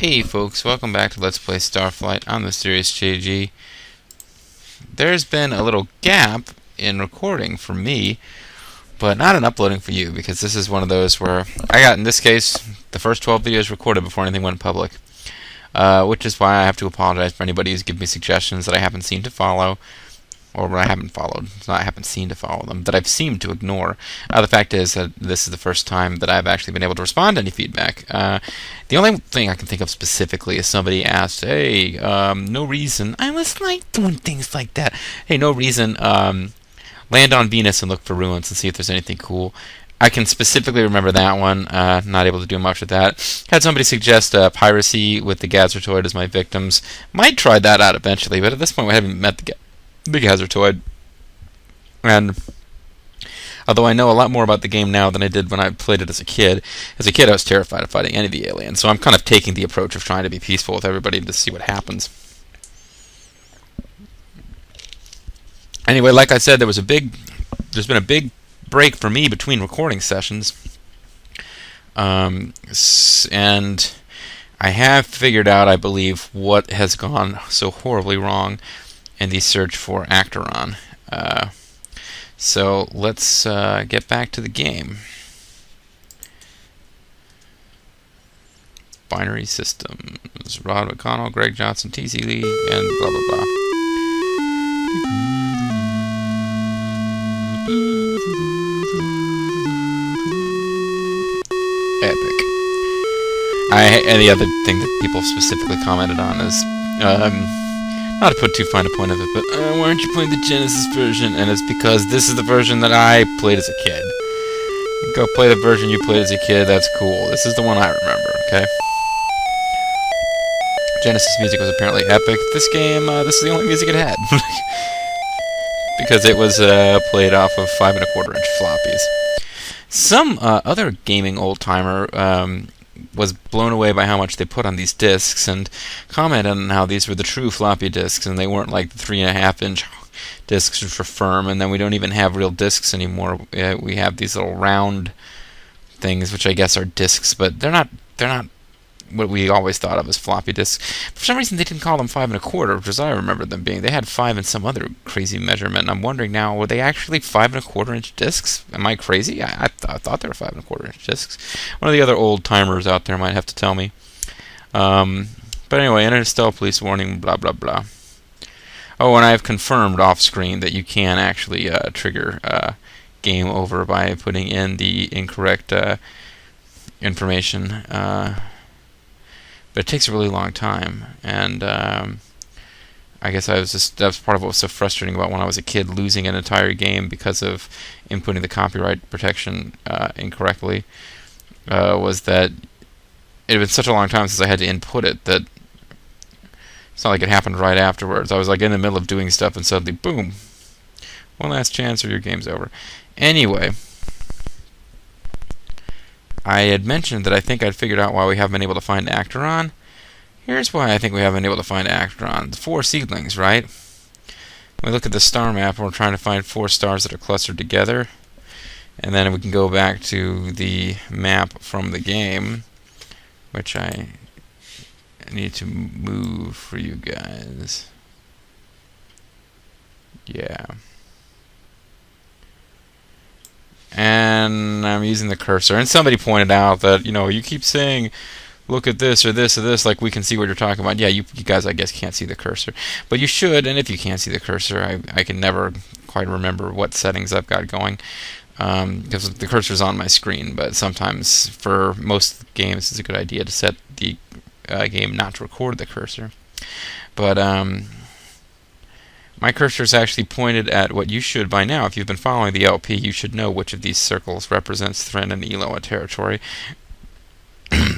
Hey folks, welcome back to Let's Play Starflight on the Serious JG. There's been a little gap in recording for me, but not in uploading for you, because this is one of those where I got, in this case, the first 12 videos recorded before anything went public. Which is why I have to apologize for anybody who's given me suggestions that I haven't seen to follow, or I haven't followed. It's not I haven't seen to follow them, that I've seemed to ignore. The fact is that this is the first time that I've actually been able to respond to any feedback. The only thing I can think of specifically is somebody asked, hey, no reason. I was like doing things like that. Hey, no reason, land on Venus and look for ruins and see if there's anything cool. I can specifically remember that one. Not able to do much with that. Had somebody suggest piracy with the Gazertoid as my victims. Might try that out eventually, but at this point we haven't met the Gazertoid. And although I know a lot more about the game now than I did when I played it as a kid I was terrified of fighting any of the aliens. So I'm kind of taking the approach of trying to be peaceful with everybody to see what happens. Anyway, like I said, there's been a big break for me between recording sessions, and I have figured out, I believe, what has gone so horribly wrong in the search for Acteron. So let's get back to the game. Binary systems. Rod McConnell, Greg Johnson, T.C. Lee, and blah blah blah. Epic. And the other thing that people specifically commented on is, not to put too fine a point of it, but why aren't you playing the Genesis version? And it's because this is the version that I played as a kid. Go play the version you played as a kid, that's cool. This is the one I remember, okay? Genesis music was apparently epic. This game, this is the only music it had. Because it was played off of 5 1/4 inch floppies. Some other gaming old-timer was blown away by how much they put on these discs and commented on how these were the true floppy disks and they weren't like the 3 1/2 inch discs which were firm, and then we don't even have real discs anymore. We have these little round things which I guess are discs, but they're not what we always thought of as floppy disks. For some reason they didn't call them 5 1/4, which is I remember them being. They had 5 and some other crazy measurement, and I'm wondering now, were they actually 5 1/4 inch discs? Am I crazy? I thought they were 5 1/4 inch discs. One of the other old timers out there might have to tell me. But anyway, Interstellar police warning, blah blah blah. Oh, and I have confirmed off screen that you can actually trigger game over by putting in the incorrect information. But it takes a really long time, and I guess that's part of what was so frustrating about when I was a kid, losing an entire game because of inputting the copyright protection incorrectly, was that it had been such a long time since I had to input it that it's not like it happened right afterwards. I was like in the middle of doing stuff and suddenly, boom, one last chance or your game's over. Anyway, I had mentioned that I think I'd figured out why we haven't been able to find Akteron. Here's why I think we haven't been able to find Akteron. The Four Seedlings, right? We look at the star map and we're trying to find 4 stars that are clustered together. And then we can go back to the map from the game, which I need to move for you guys. Yeah. And I'm using the cursor, and somebody pointed out that, you know, you keep saying look at this or this or this, like we can see what you're talking about. Yeah, you guys I guess can't see the cursor, but you should. And if you can't see the cursor, I can never quite remember what settings I've got going, because the cursor's on my screen, but sometimes for most games it's a good idea to set the game not to record the cursor. But my cursor is actually pointed at what you should by now. If you've been following the LP, you should know which of these circles represents Thren and Eloa territory.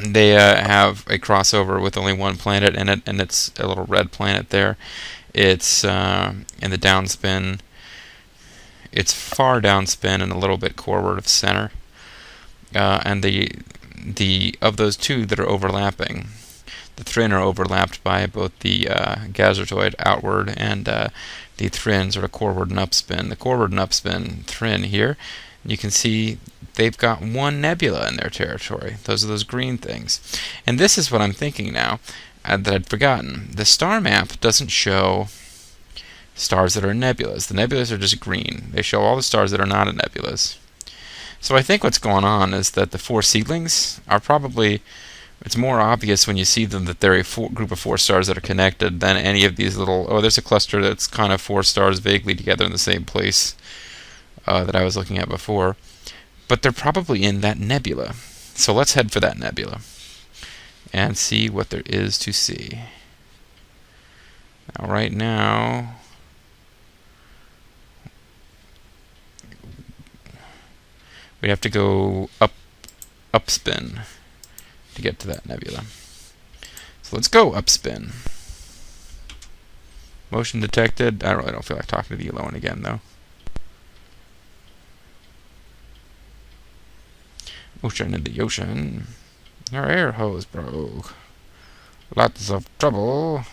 They have a crossover with only one planet in it, and it's a little red planet there. It's in the downspin. It's far downspin and a little bit forward of center. And the of those two that are overlapping, the Thren are overlapped by both the Gazertoid outward and the Thren sort of forward and upspin. The forward and upspin Thren here You can see they've got one nebula in their territory. Those are those green things. And this is what I'm thinking now that I'd forgotten. The star map doesn't show stars that are in nebulas. The nebulas are just green. They show all the stars that are not in nebulas. So I think what's going on is that the Four Seedlings are probably... It's more obvious when you see them that they're a group of 4 stars that are connected than any of these little... Oh, there's a cluster that's kind of 4 stars vaguely together in the same place that I was looking at before. But they're probably in that nebula. So let's head for that nebula and see what there is to see. Now, right now... we have to go upspin to get to that nebula. So let's go upspin. Motion detected. I really don't feel like talking to the alone again, though. Ocean in the ocean. Our air hose broke. Lots of trouble.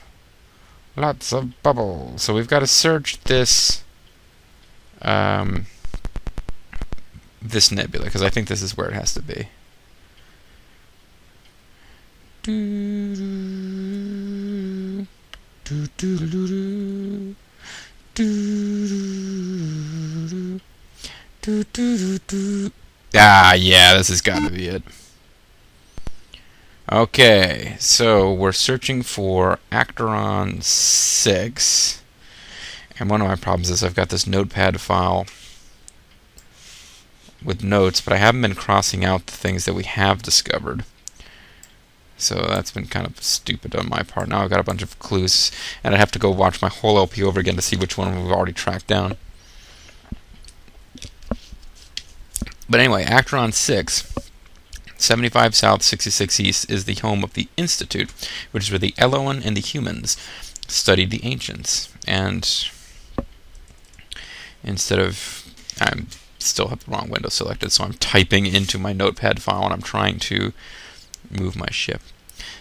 Lots of bubble. So we've got to search this this nebula, because I think this is where it has to be. Ah, yeah, this has got to be it. Okay, so we're searching for Acteron 6. And one of my problems is I've got this notepad file with notes, but I haven't been crossing out the things that we have discovered. So that's been kind of stupid on my part. Now I've got a bunch of clues, and I have to go watch my whole LP over again to see which one we've already tracked down. But anyway, Acteron 6, 75 south, 66 east, is the home of the Institute, which is where the Elohim and the humans studied the ancients. And instead of... I still have the wrong window selected, so I'm typing into my notepad file, and I'm trying to move my ship.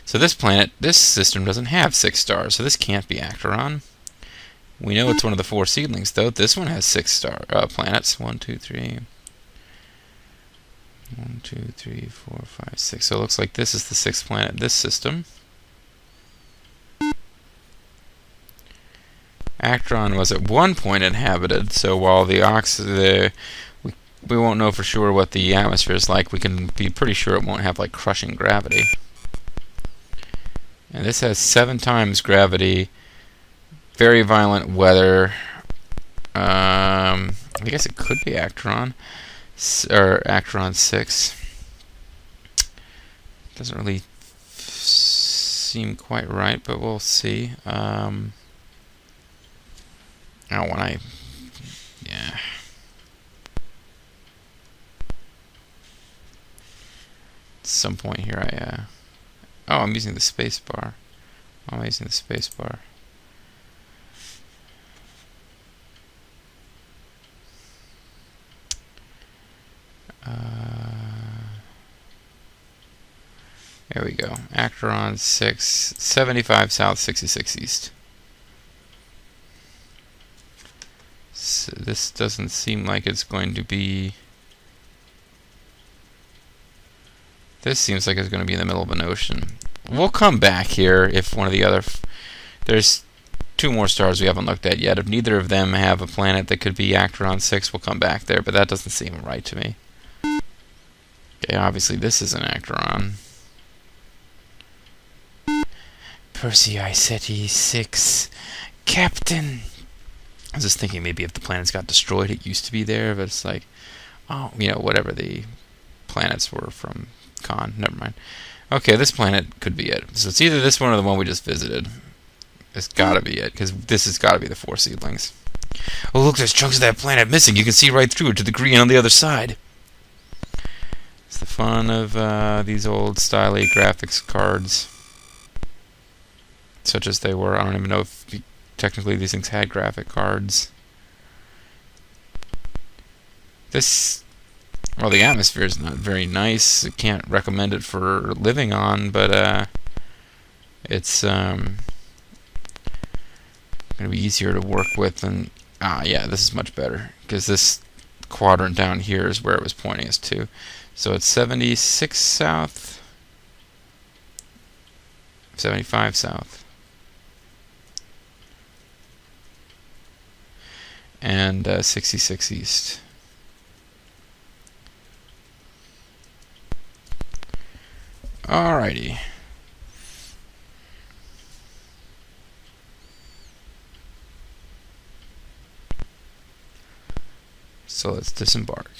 So this planet, this system doesn't have 6 stars, so this can't be Acteron. We know it's one of the 4 seedlings, though. This one has 6 planets. 1, 2, 3... 1, 2, 3, 4, 5, 6. So it looks like this is the 6th planet in this system. Actron was at one point inhabited, so while we won't know for sure what the atmosphere is like, we can be pretty sure it won't have like crushing gravity. And this has 7 times gravity, very violent weather. I guess it could be Acteron. Or Acteron 6. Doesn't really seem quite right, but we'll see. Yeah. At some point here oh, I'm using the space bar. I'm using the space bar. There we go. Acteron 6, 75 south, 66 east. So this doesn't seem like it's going to be... This seems like it's going to be in the middle of an ocean. We'll come back here if one of the other... There's 2 more stars we haven't looked at yet. If neither of them have a planet that could be Acteron 6, we'll come back there, but that doesn't seem right to me. Okay, obviously this is an Acteron. Persei Ceti 6, Captain. I was just thinking maybe if the planets got destroyed, it used to be there, but it's like, oh, you know, whatever the planets were from Khan. Never mind. Okay, this planet could be it. So it's either this one or the one we just visited. It's gotta be it, because this has gotta be the Four Seedlings. Oh, look, there's chunks of that planet missing. You can see right through it to the green on the other side. It's the fun of these old styly graphics cards. Such as they were. I don't even know if technically these things had graphic cards. This, well, the atmosphere is not very nice. I can't recommend it for living on, but it's going to be easier to work with. And yeah, this is much better because this quadrant down here is where it was pointing us to. So it's 76 south, 75 south, and 66 east. Alrighty. So let's disembark.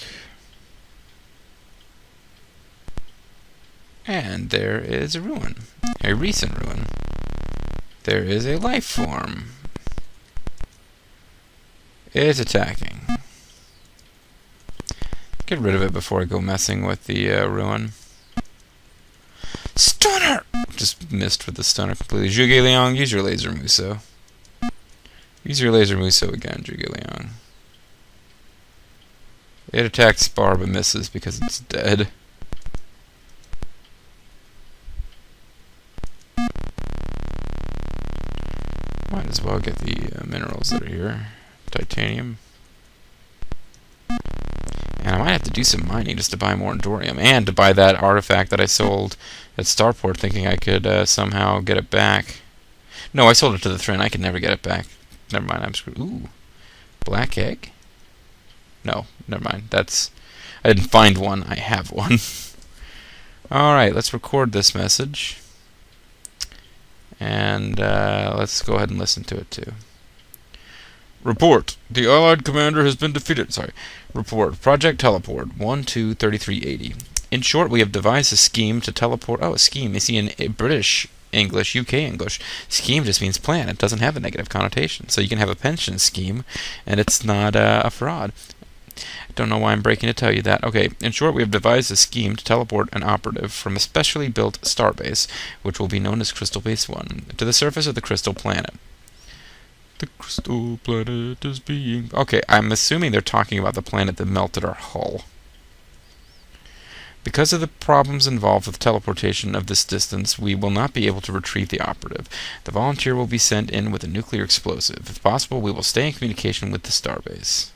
And there is a ruin. A recent ruin. There is a life form. It's attacking. Get rid of it before I go messing with the ruin. Stunner! Just missed with the stunner completely. Ng-Khey-Arla, use your laser Muso. Use your laser Muso again, Ng-Khey-Arla. It attacks Spar but misses because it's dead. Might as well get the minerals that are here. Titanium. And I might have to do some mining just to buy more Endorium. And to buy that artifact that I sold at Starport thinking I could somehow get it back. No, I sold it to the Thren. I could never get it back. Never mind, I'm screwed. Ooh. Black egg? No, never mind. I didn't find one. I have one. Alright, let's record this message. And let's go ahead and listen to it too. Report. The Allied commander has been defeated. Report. Project Teleport 123380. In short, we have devised a scheme to teleport. Oh, a scheme. You see, in British English, UK English, scheme just means plan. It doesn't have a negative connotation. So you can have a pension scheme, and it's not a fraud. I don't know why I'm breaking to tell you that. Okay, in short, we have devised a scheme to teleport an operative from a specially built starbase, which will be known as Crystal Base 1, to the surface of the Crystal Planet. The Crystal Planet is being... Okay, I'm assuming they're talking about the planet that melted our hull. Because of the problems involved with teleportation of this distance, we will not be able to retrieve the operative. The volunteer will be sent in with a nuclear explosive. If possible, we will stay in communication with the starbase.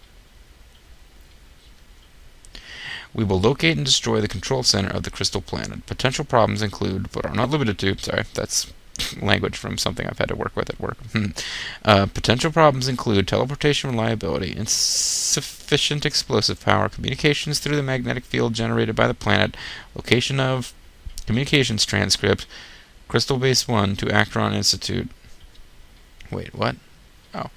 We will locate and destroy the control center of the Crystal Planet. Potential problems include, but are not limited to... Sorry, that's language from something I've had to work with at work. Potential problems include teleportation reliability, insufficient explosive power, communications through the magnetic field generated by the planet, location of communications transcript, Crystal Base 1 to Actron Institute. Wait, what? Oh.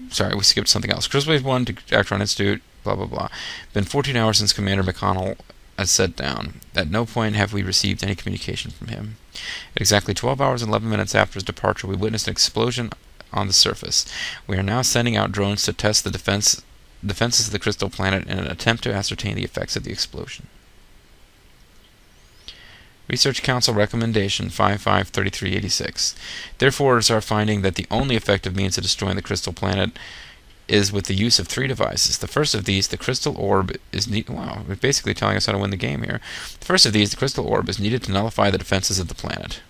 Sorry, we skipped something else. Crystal Base 1 to Actron Institute, blah, blah, blah. Been 14 hours since Commander McConnell has set down. At no point have we received any communication from him. At exactly 12 hours and 11 minutes after his departure, we witnessed an explosion on the surface. We are now sending out drones to test the defenses of the Crystal Planet in an attempt to ascertain the effects of the explosion. Research Council Recommendation 553386. Therefore, it is our finding that the only effective means of destroying the Crystal Planet is with the use of 3 devices. The first of these, the Crystal Orb, is wow, we're basically telling us how to win the game here. The first of these, the Crystal Orb, is needed to nullify the defenses of the planet.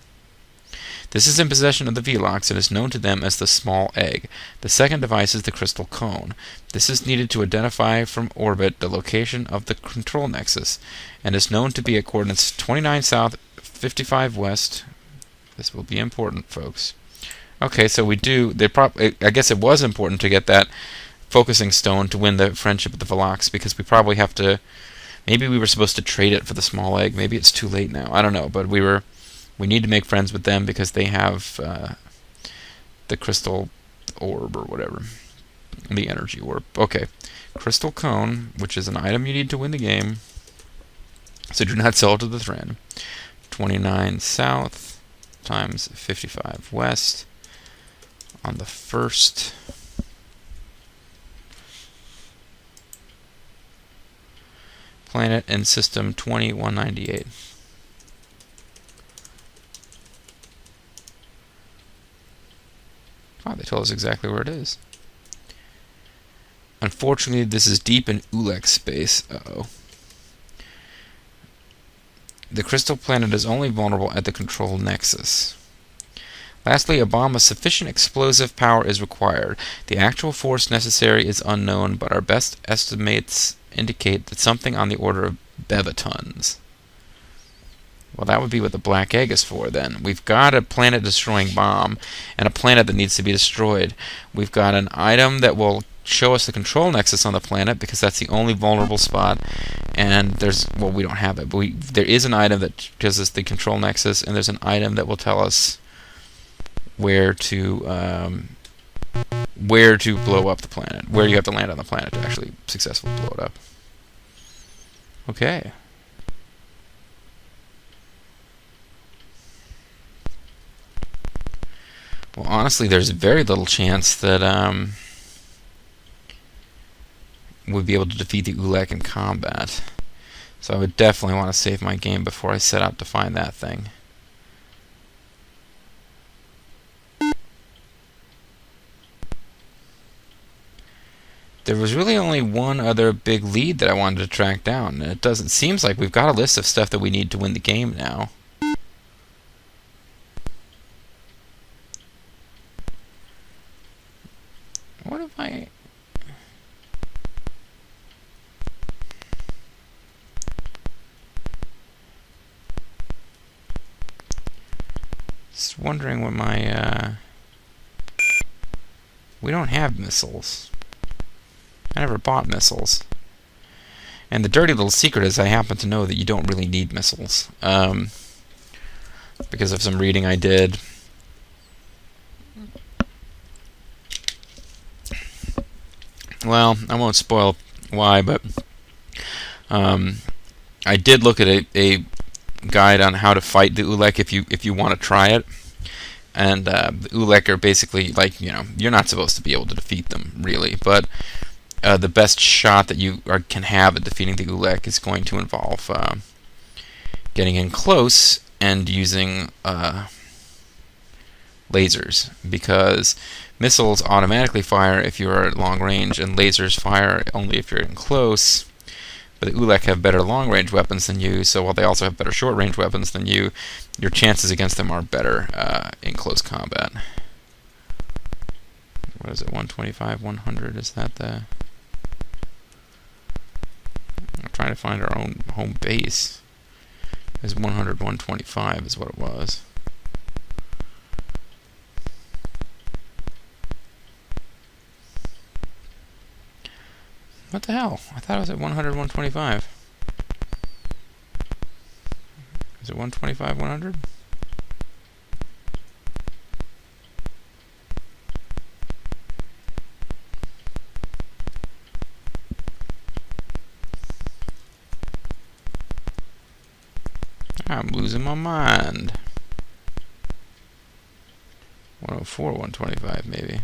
This is in possession of the Velox and is known to them as the Small Egg. The second device is the Crystal Cone. This is needed to identify from orbit the location of the control nexus and is known to be at coordinates 29 south, 55 west. This will be important, folks. Okay, so we do... I guess it was important to get that focusing stone to win the friendship with the Velox, because we probably have to... Maybe we were supposed to trade it for the Small Egg. Maybe it's too late now. I don't know, but we need to make friends with them because they have the Crystal Orb or whatever. The Energy Orb. Okay. Crystal Cone, which is an item you need to win the game. So do not sell it to the Thren. 29 south times 55 west. On the first planet in system 2198. Wow, they told us exactly where it is. Unfortunately, this is deep in Ulex space. Uh-oh. The Crystal Planet is only vulnerable at the control nexus. Lastly, a bomb of sufficient explosive power is required. The actual force necessary is unknown, but our best estimates indicate that something on the order of bevatons. Well, that would be what the black egg is for, then. We've got a planet-destroying bomb and a planet that needs to be destroyed. We've got an item that will show us the control nexus on the planet, because that's the only vulnerable spot. And there's, well, we don't have it, but there is an item that gives us the control nexus, and there's an item that will tell us where to blow up the planet, where you have to land on the planet to actually successfully blow it up. Okay. Well, honestly, there's very little chance that we'd be able to defeat the Ulek in combat. So I would definitely want to save my game before I set out to find that thing. There was really only one other big lead that I wanted to track down, and it seems like we've got a list of stuff that we need to win the game now. What if I... Just wondering what my, we don't have missiles. I never bought missiles. And the dirty little secret is I happen to know that you don't really need missiles. Because of some reading I did. Well, I won't spoil why, but I did look at a guide on how to fight the Ulek if you want to try it. And the Ulek are basically like, you're not supposed to be able to defeat them, really, but the best shot that you can have at defeating the Ulek is going to involve getting in close and using lasers, because missiles automatically fire if you're at long range, and lasers fire only if you're in close. But the Ulek have better long-range weapons than you, so while they also have better short-range weapons than you, your chances against them are better in close combat. What is it, 125, 100? Is that the... I'm trying to find our own home base. It's 100, 125 is what it was. What the hell? I thought it was at 100, 125. Is it 125, 100? I'm losing my mind. 104, 125 maybe.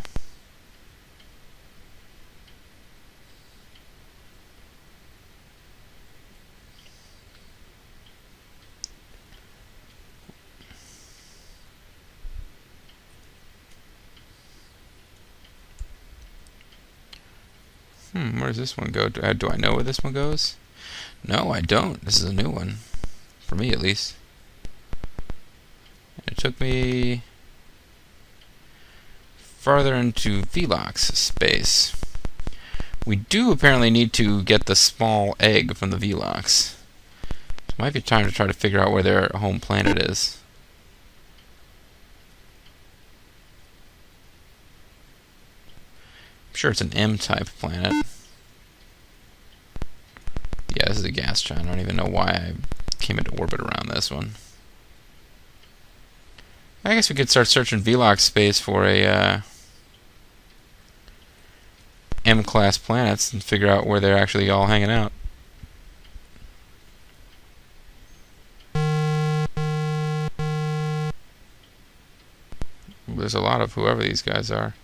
Where does this one go? Do I know where this one goes? No, I don't. This is a new one. For me, at least. It took me farther into Velox space. We do apparently need to get the small egg from the Velox. It might be time to try to figure out where their home planet is. I'm sure it's an M-type planet. Yeah, this is a gas giant. I don't even know why I came into orbit around this one. I guess we could start searching Velox space for a M-class planets and figure out where they're actually all hanging out. There's a lot of whoever these guys are.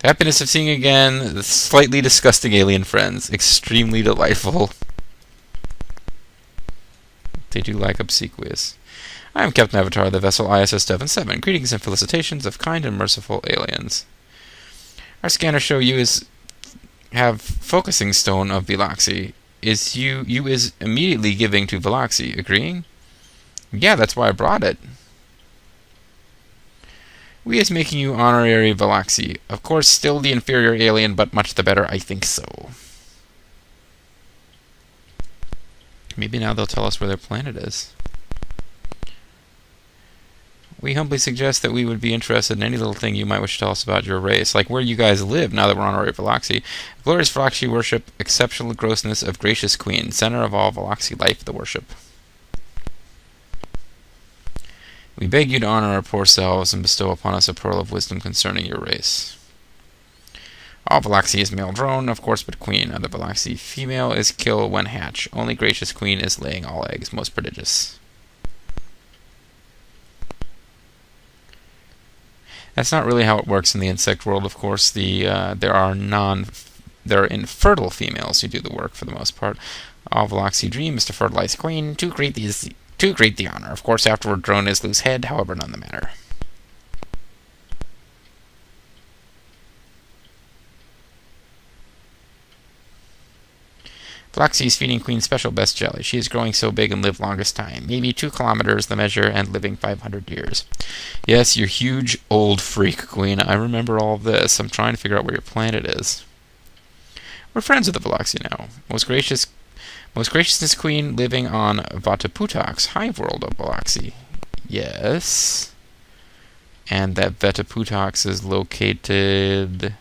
The happiness of seeing again the slightly disgusting alien friends. Extremely delightful. They do like obsequious. I am Captain Avatar, the vessel ISS Devon 7. Greetings and felicitations of kind and merciful aliens. Our scanners show you have focusing stone of veloxy. You is immediately giving to veloxy. Agreeing? Yeah, that's why I brought it. We is making you honorary veloxy. Of course, still the inferior alien, but much the better, I think so. Maybe now they'll tell us where their planet is. We humbly suggest that we would be interested in any little thing you might wish to tell us about your race, like where you guys live now that we're on our veloxy. Glorious veloxy worship, exceptional grossness of gracious queen, center of all veloxy life, the worship. We beg you to honor our poor selves and bestow upon us a pearl of wisdom concerning your race. All veloxy is male drone, of course, but queen. Other veloxy female is kill when hatch. Only gracious queen is laying all eggs, most prodigious. That's not really how it works in the insect world, of course. There are infertile females who do the work for the most part. All veloxy dream is to fertilize queen. Too great the honor. Of course, afterward drone is loose head, however, none the matter. Veloxy is feeding queen special best jelly. She is growing so big and live longest time. Maybe 2 kilometers the measure and living 500 years. Yes, you're huge old freak, queen. I remember all of this. I'm trying to figure out where your planet is. We're friends with the veloxy now. Most graciousness queen living on Vataputak's hive world of veloxy. Yes. And that Vataputak's is located...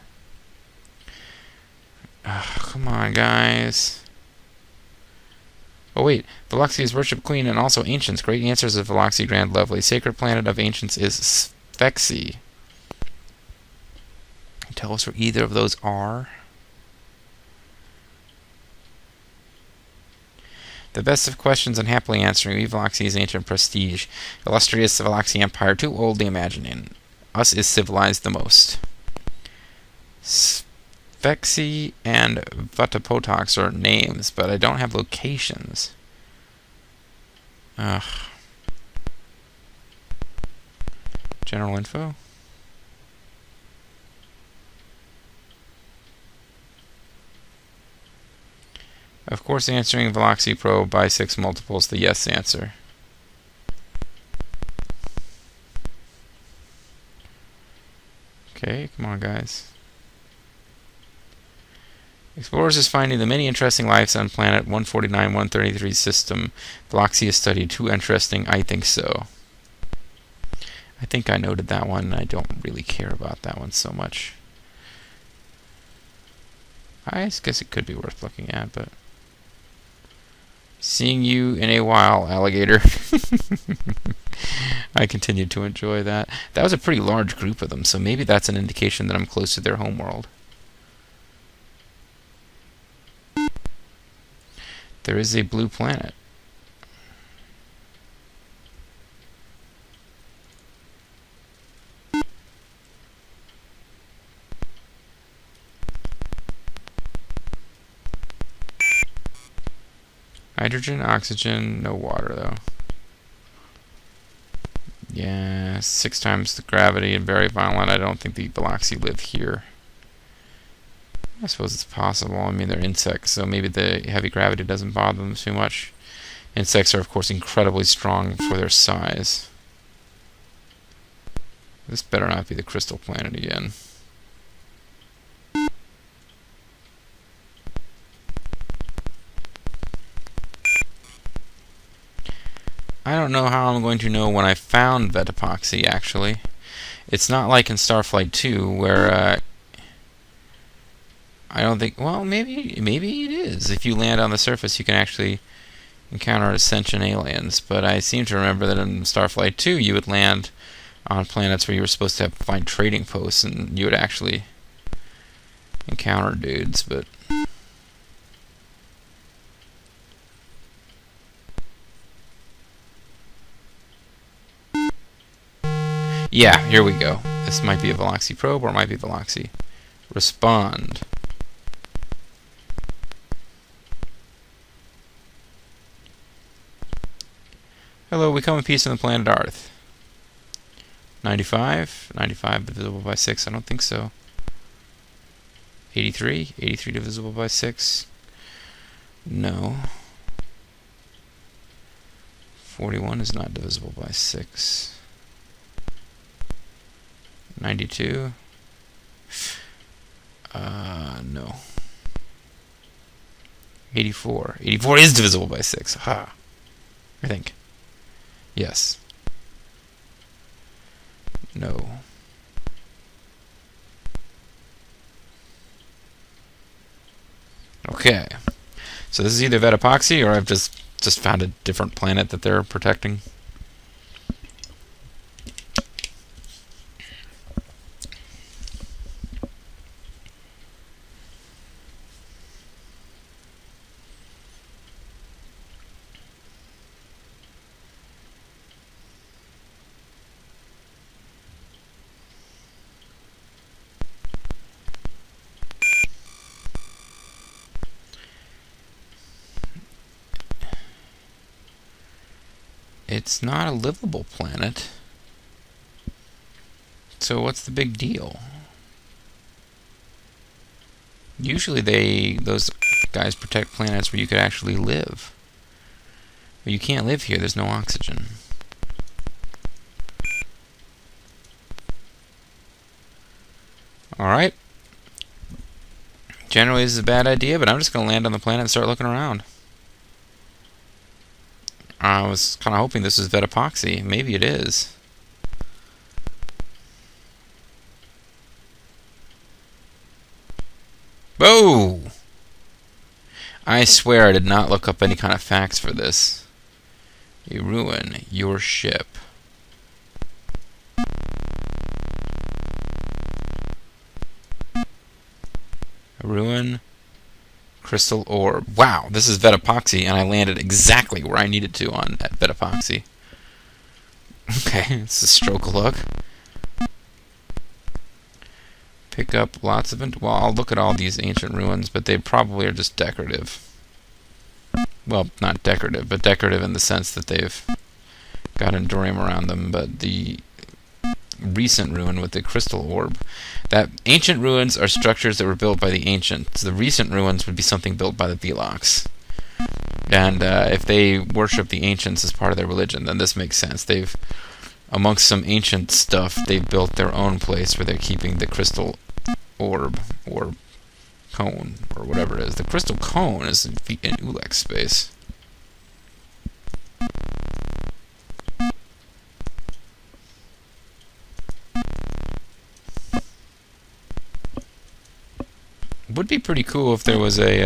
come on, guys. Oh wait, Veloxy is worship queen and also ancients. Great answers of Veloxy, grand, lovely. Sacred planet of ancients is Sphexy. Tell us where either of those are. The best of questions and happily answering. We Veloxy's ancient prestige. Illustrious Veloxy Empire, too oldly imagining. Us is civilized the most. Sphexy and Vatapotox are names, but I don't have locations. Ugh. General info? Of course, answering Veloxy probe by 6 multiples the yes answer. Okay, come on, guys. Explorers is finding the many interesting lives on planet 149-133 system. Veloxy is studied. Too interesting? I think so. I think I noted that one. I don't really care about that one so much. I guess it could be worth looking at, but... Seeing you in a while, alligator. I continued to enjoy that. That was a pretty large group of them, so maybe that's an indication that I'm close to their homeworld. There is a blue planet. Hydrogen, oxygen, no water though. Yeah, 6 times the gravity and very violent. I don't think the Veloxy live here. I suppose it's possible. I mean, they're insects, so maybe the heavy gravity doesn't bother them too much. Insects are, of course, incredibly strong for their size. This better not be the crystal planet again. I don't know how I'm going to know when I found Vetapoxy, actually. It's not like in Starflight 2, where... I don't think... Well, maybe it is. If you land on the surface, you can actually encounter Ascension aliens. But I seem to remember that in Starflight 2, you would land on planets where you were supposed to find trading posts, and you would actually encounter dudes, but... Yeah, here we go. This might be a Veloxy probe, or it might be Veloxy. Respond. Hello, we come in peace on the planet Earth. 95? 95 divisible by 6? I don't think so. 83? 83 divisible by 6? No. 41 is not divisible by 6. 92. No. 84. 84 is divisible by 6. Ha. I think. Yes. No. Okay. So this is either veloxy or I've just found a different planet that they're protecting. It's not a livable planet. So what's the big deal? Usually those guys protect planets where you could actually live. But you can't live here, there's no oxygen. Alright. Generally this is a bad idea, but I'm just going to land on the planet and start looking around. I was kind of hoping this was veloxy. Maybe it is. Whoa! I swear I did not look up any kind of facts for this. You ruin your ship. Ruin crystal orb. Wow, this is veloxy, and I landed exactly where I needed to on at veloxy. Okay, it's a stroke of luck. Pick up lots of it. Well, I'll look at all these ancient ruins, but they probably are just decorative. Well, not decorative, but decorative in the sense that they've got endurium around them. But the recent ruin with the crystal orb, that ancient ruins are structures that were built by the ancients. The recent ruins would be something built by the velox. And if they worship the ancients as part of their religion, then this makes sense. They've, amongst some ancient stuff, they've built their own place where they're keeping the crystal orb, or cone, or whatever it is. The crystal cone is in Ulex space. Would be pretty cool if there was a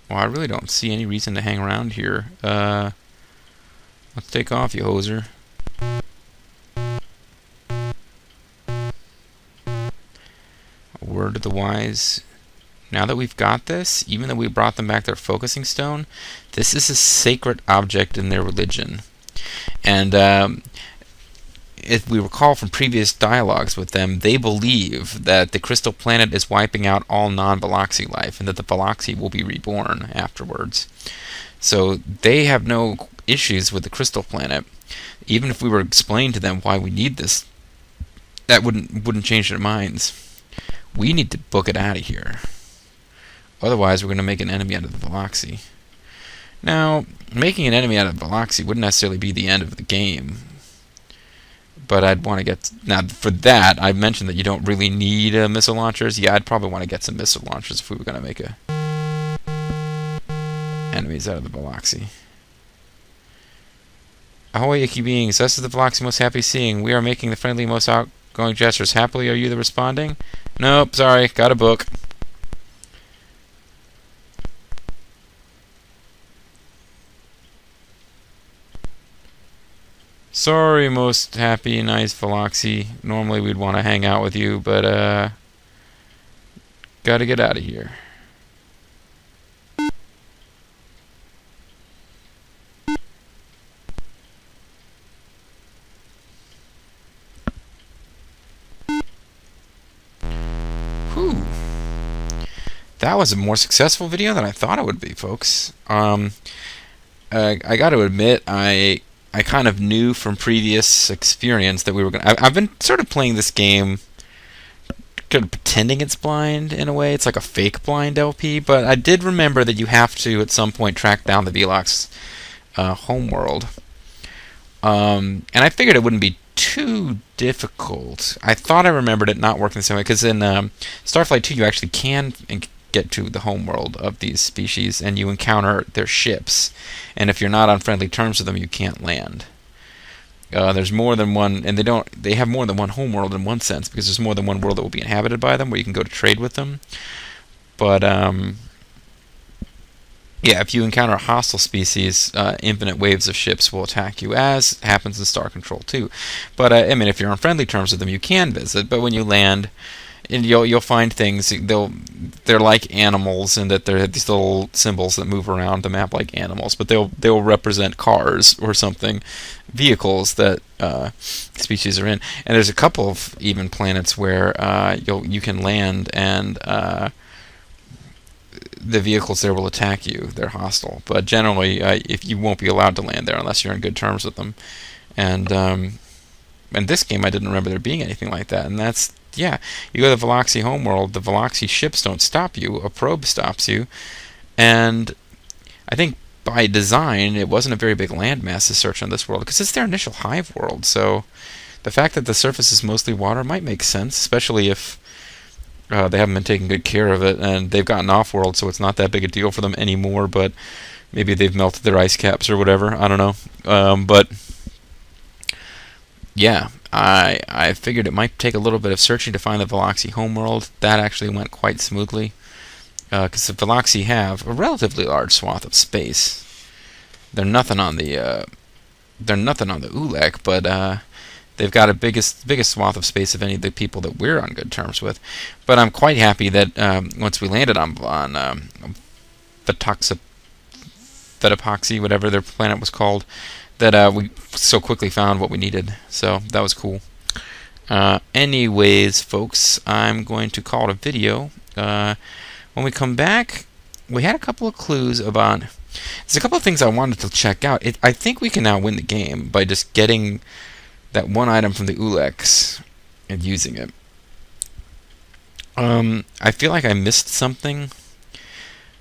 well, I really don't see any reason to hang around here. Let's take off, you hoser. A word to the wise. Now that we've got this, even though we brought them back their focusing stone, this is a sacred object in their religion. And if we recall from previous dialogues with them, they believe that the crystal planet is wiping out all non-veloxy life, and that the veloxy will be reborn afterwards. So they have no issues with the crystal planet. Even if we were explaining to them why we need this, that wouldn't change their minds. We need to book it out of here. Otherwise, we're going to make an enemy out of the veloxy. Now, making an enemy out of the veloxy wouldn't necessarily be the end of the game. But I'd want to get... Now, for that, I mentioned that you don't really need missile launchers. Yeah, I'd probably want to get some missile launchers if we were going to make enemies out of the veloxy. Ahoy, icky beings. Us is the veloxy most happy seeing. We are making the friendly, most outgoing gestures. Happily, are you the responding? Nope, sorry. Got a book. Sorry, most happy, nice veloxy. Normally we'd want to hang out with you, but gotta get out of here. Whew. That was a more successful video than I thought it would be, folks. I gotta admit, I kind of knew from previous experience that we were gonna... I've been sort of playing this game kind of pretending it's blind in a way. It's like a fake blind LP, but I did remember that you have to at some point track down the velox homeworld. And I figured it wouldn't be too difficult. I thought I remembered it not working the same way, because in Starflight 2 you actually can get to the homeworld of these species, and you encounter their ships. And if you're not on friendly terms with them, you can't land. There's more than one, and they have more than one homeworld in one sense, because there's more than one world that will be inhabited by them, where you can go to trade with them. But yeah, if you encounter a hostile species, infinite waves of ships will attack you, as happens in Star Control 2. But I mean, if you're on friendly terms with them, you can visit. But when you land, and you'll find things. They're like animals, in that they're these little symbols that move around the map like animals. But they'll represent cars or something, vehicles that species are in. And there's a couple of even planets where you can land, and the vehicles there will attack you. They're hostile, but generally, if you won't be allowed to land there unless you're on good terms with them. And in this game, I didn't remember there being anything like that. And that's, yeah, you go to the Veloxy homeworld. The Veloxy ships don't stop you. A probe stops you, and I think by design, it wasn't a very big landmass to search on this world, because it's their initial hive world. So the fact that the surface is mostly water might make sense, especially if they haven't been taking good care of it, and they've gotten off-world, so it's not that big a deal for them anymore, but maybe they've melted their ice caps or whatever. I don't know. But yeah, I figured it might take a little bit of searching to find the Veloxy homeworld. That actually went quite smoothly, because the Veloxy have a relatively large swath of space. They're nothing on the Ulek, but they've got a biggest swath of space of any of the people that we're on good terms with. But I'm quite happy that once we landed on Vetoxy, whatever their planet was called, that we so quickly found what we needed. So that was cool. Anyways, folks, I'm going to call it a video. When we come back, we had a couple of clues about... There's a couple of things I wanted to check out. I think we can now win the game by just getting that one item from the Uleks and using it. I feel like I missed something,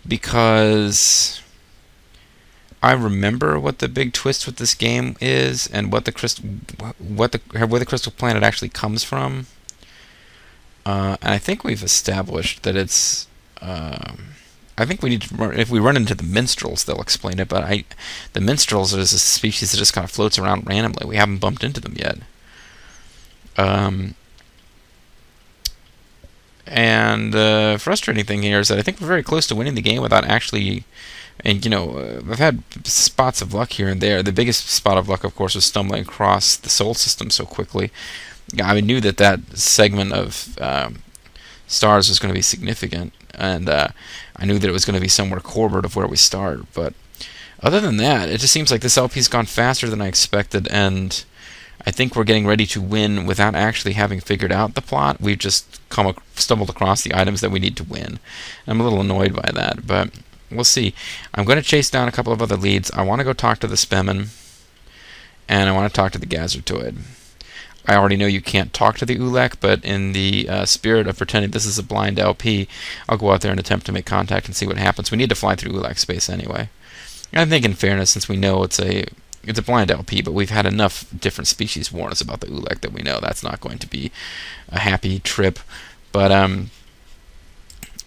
because I remember what the big twist with this game is, and where the crystal planet actually comes from. And I think we've established that it's. I think we need to. If we run into the minstrels, they'll explain it. But the minstrels is a species that just kind of floats around randomly. We haven't bumped into them yet. And the frustrating thing here is that I think we're very close to winning the game without actually. And, I've had spots of luck here and there. The biggest spot of luck, of course, was stumbling across the Sol system so quickly. I knew that segment of stars was going to be significant, and I knew that it was going to be somewhere corward of where we start. But other than that, it just seems like this LP's gone faster than I expected, and I think we're getting ready to win without actually having figured out the plot. We've just stumbled across the items that we need to win. I'm a little annoyed by that, but we'll see. I'm going to chase down a couple of other leads. I want to go talk to the Spemen, and I want to talk to the Gazertoid. I already know you can't talk to the Ulek, but in the spirit of pretending this is a blind LP, I'll go out there and attempt to make contact and see what happens. We need to fly through Ulek space anyway. And I think, in fairness, since we know it's a blind LP, but we've had enough different species warn us about the Ulek that we know that's not going to be a happy trip. But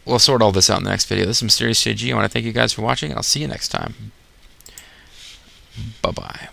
we'll sort all this out in the next video. This is Mysterious JG. I want to thank you guys for watching, and I'll see you next time. Bye-bye.